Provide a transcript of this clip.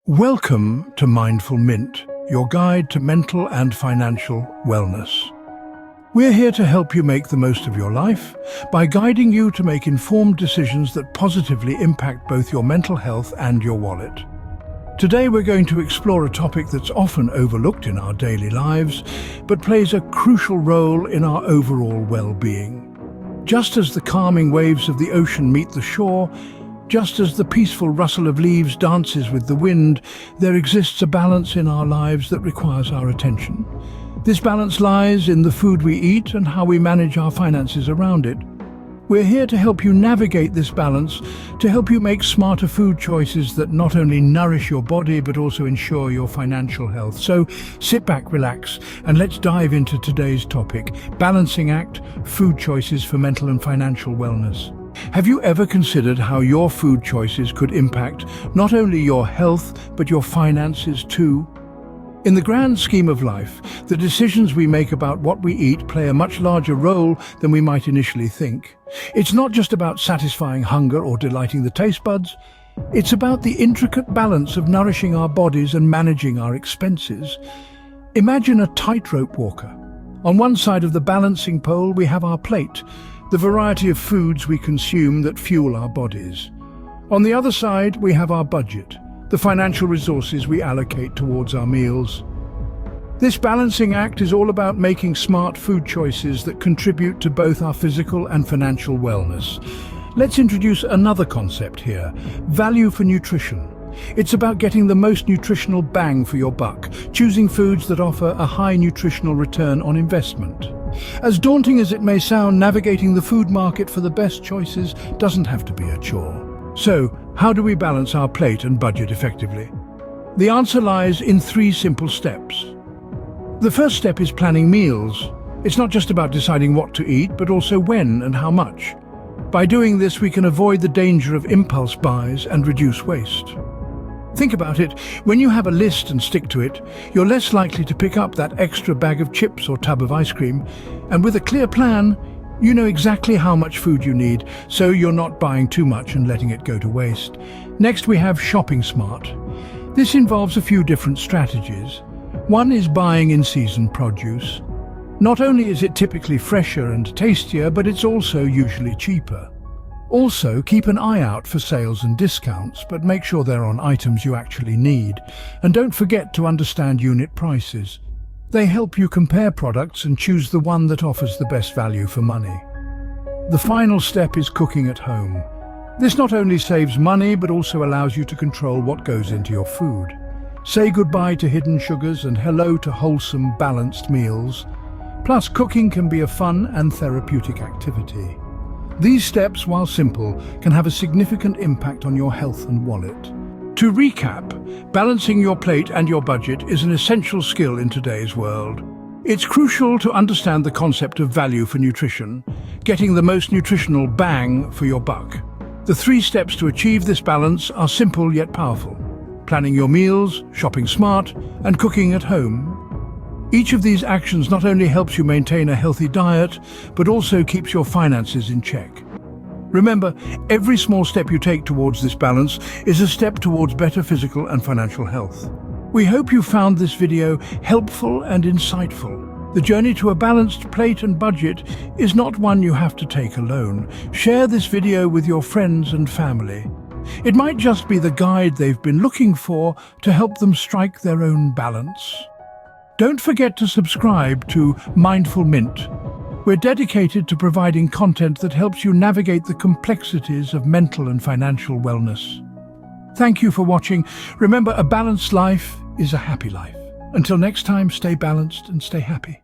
Welcome to Mindful Mint, your guide to mental and financial wellness. We're here to help you make the most of your life by guiding you to make informed decisions that positively impact both your mental health and your wallet. Today we're going to explore a topic that's often overlooked in our daily lives, but plays a crucial role in our overall well-being. Just as the calming waves of the ocean meet the shore, just as the peaceful rustle of leaves dances with the wind, there exists a balance in our lives that requires our attention. This balance lies in the food we eat and how we manage our finances around it. We're here to help you navigate this balance, to help you make smarter food choices that not only nourish your body but also ensure your financial health. So sit back, relax, and let's dive into today's topic: balancing act, food choices for mental and financial wellness. Have you ever considered how your food choices could impact not only your health, but your finances too? In the grand scheme of life, the decisions we make about what we eat play a much larger role than we might initially think. It's not just about satisfying hunger or delighting the taste buds. It's about the intricate balance of nourishing our bodies and managing our expenses. Imagine a tightrope walker. On one side of the balancing pole, we have our plate, the variety of foods we consume that fuel our bodies. On the other side, we have our budget, the financial resources we allocate towards our meals. This balancing act is all about making smart food choices that contribute to both our physical and financial wellness. Let's introduce another concept here: value for nutrition. It's about getting the most nutritional bang for your buck, choosing foods that offer a high nutritional return on investment. As daunting as it may sound, navigating the food market for the best choices doesn't have to be a chore. So, how do we balance our plate and budget effectively? The answer lies in 3 simple steps. The first step is planning meals. It's not just about deciding what to eat, but also when and how much. By doing this, we can avoid the danger of impulse buys and reduce waste. Think about it: when you have a list and stick to it, you're less likely to pick up that extra bag of chips or tub of ice cream. And with a clear plan, you know exactly how much food you need, so you're not buying too much and letting it go to waste. Next, we have shopping smart. This involves a few different strategies. One is buying in-season produce. Not only is it typically fresher and tastier, but it's also usually cheaper. Also, keep an eye out for sales and discounts, but make sure they're on items you actually need. And don't forget to understand unit prices. They help you compare products and choose the one that offers the best value for money. The final step is cooking at home. This not only saves money, but also allows you to control what goes into your food. Say goodbye to hidden sugars and hello to wholesome, balanced meals. Plus, cooking can be a fun and therapeutic activity. These steps, while simple, can have a significant impact on your health and wallet. To recap, balancing your plate and your budget is an essential skill in today's world. It's crucial to understand the concept of value for nutrition, getting the most nutritional bang for your buck. The 3 steps to achieve this balance are simple yet powerful: planning your meals, shopping smart, and cooking at home. Each of these actions not only helps you maintain a healthy diet, but also keeps your finances in check. Remember, every small step you take towards this balance is a step towards better physical and financial health. We hope you found this video helpful and insightful. The journey to a balanced plate and budget is not one you have to take alone. Share this video with your friends and family. It might just be the guide they've been looking for to help them strike their own balance. Don't forget to subscribe to Mindful Mint. We're dedicated to providing content that helps you navigate the complexities of mental and financial wellness. Thank you for watching. Remember, a balanced life is a happy life. Until next time, stay balanced and stay happy.